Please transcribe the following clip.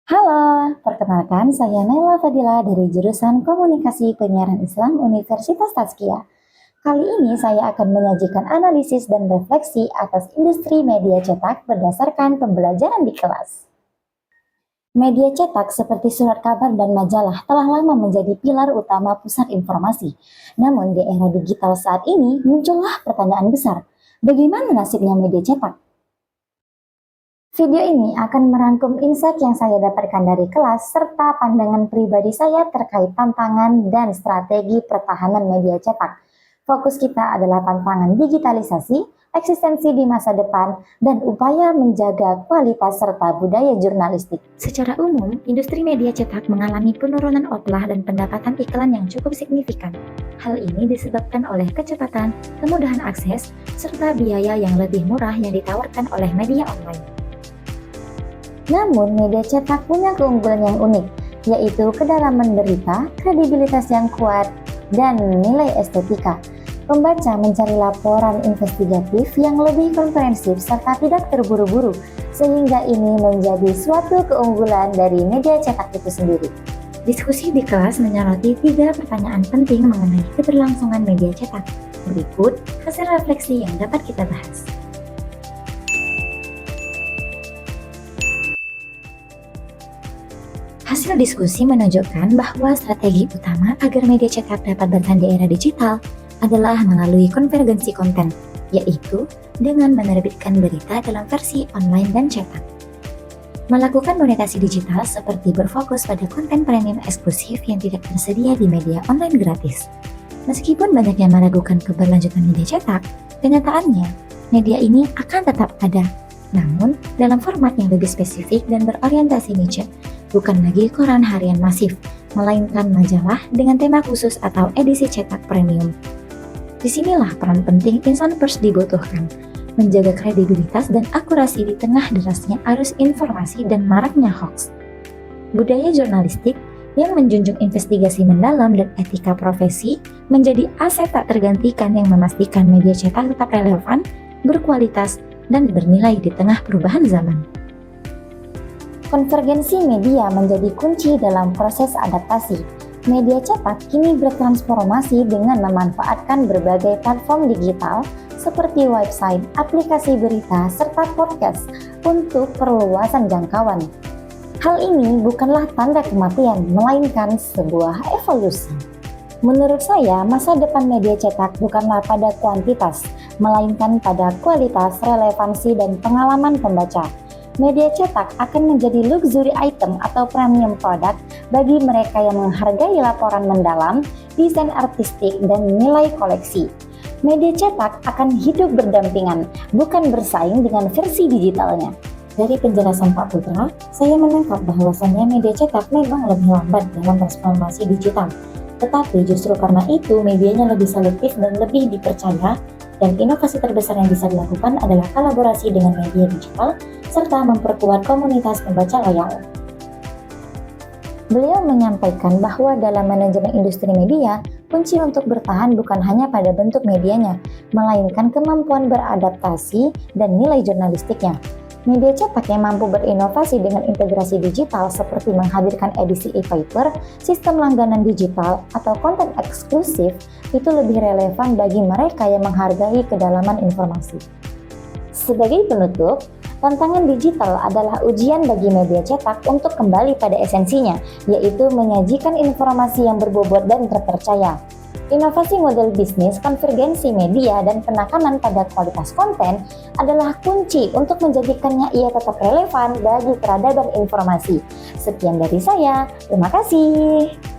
Halo, perkenalkan saya Naila Fadila dari jurusan Komunikasi Penyiaran Islam Universitas Tazkiyah. Kali ini saya akan menyajikan analisis dan refleksi atas industri media cetak berdasarkan pembelajaran di kelas. Media cetak seperti surat kabar dan majalah telah lama menjadi pilar utama pusat informasi. Namun di era digital saat ini muncullah pertanyaan besar, bagaimana nasibnya media cetak? Video ini akan merangkum insight yang saya dapatkan dari kelas serta pandangan pribadi saya terkait tantangan dan strategi pertahanan media cetak. Fokus kita adalah tantangan digitalisasi, eksistensi di masa depan, dan upaya menjaga kualitas serta budaya jurnalistik. Secara umum, industri media cetak mengalami penurunan outlah dan pendapatan iklan yang cukup signifikan. Hal ini disebabkan oleh kecepatan, kemudahan akses, serta biaya yang lebih murah yang ditawarkan oleh media online. Namun, media cetak punya keunggulan yang unik, yaitu kedalaman berita, kredibilitas yang kuat, dan nilai estetika. Pembaca mencari laporan investigatif yang lebih komprehensif serta tidak terburu-buru, sehingga ini menjadi suatu keunggulan dari media cetak itu sendiri. Diskusi di kelas menyoroti 3 pertanyaan penting mengenai keberlangsungan media cetak. Berikut hasil refleksi yang dapat kita bahas. Hasil diskusi menunjukkan bahwa strategi utama agar media cetak dapat bertahan di era digital adalah melalui konvergensi konten, yaitu dengan menerbitkan berita dalam versi online dan cetak. Melakukan monetasi digital seperti berfokus pada konten premium eksklusif yang tidak tersedia di media online gratis. Meskipun banyak yang meragukan keberlanjutan media cetak, kenyataannya media ini akan tetap ada, namun dalam format yang lebih spesifik dan berorientasi niche, bukan lagi koran harian masif, melainkan majalah dengan tema khusus atau edisi cetak premium. Disinilah peran penting insan pers dibutuhkan, menjaga kredibilitas dan akurasi di tengah derasnya arus informasi dan maraknya hoax. Budaya jurnalistik yang menjunjung investigasi mendalam dan etika profesi menjadi aset tak tergantikan yang memastikan media cetak tetap relevan, berkualitas, dan bernilai di tengah perubahan zaman. Konvergensi media menjadi kunci dalam proses adaptasi. Media cetak kini bertransformasi dengan memanfaatkan berbagai platform digital seperti website, aplikasi berita, serta podcast untuk perluasan jangkauan. Hal ini bukanlah tanda kematian, melainkan sebuah evolusi. Menurut saya, masa depan media cetak bukanlah pada kuantitas, melainkan pada kualitas, relevansi, dan pengalaman pembaca. Media cetak akan menjadi luxury item atau premium product bagi mereka yang menghargai laporan mendalam, desain artistik, dan nilai koleksi. Media cetak akan hidup berdampingan, bukan bersaing dengan versi digitalnya. Dari penjelasan Pak Putra, saya menangkap bahwasannya media cetak memang lebih lambat dalam transformasi digital. Tetapi justru karena itu medianya lebih selektif dan lebih dipercaya, dan inovasi terbesar yang bisa dilakukan adalah kolaborasi dengan media digital serta memperkuat komunitas pembaca loyal. Beliau menyampaikan bahwa dalam manajemen industri media, kunci untuk bertahan bukan hanya pada bentuk medianya, melainkan kemampuan beradaptasi dan nilai jurnalistiknya. Media cetak yang mampu berinovasi dengan integrasi digital seperti menghadirkan edisi e-paper, sistem langganan digital, atau konten eksklusif itu lebih relevan bagi mereka yang menghargai kedalaman informasi. Sebagai penutup, tantangan digital adalah ujian bagi media cetak untuk kembali pada esensinya, yaitu menyajikan informasi yang berbobot dan terpercaya. Inovasi model bisnis, konvergensi media, dan penekanan pada kualitas konten adalah kunci untuk menjadikannya ia tetap relevan bagi peradaban informasi. Sekian dari saya, terima kasih.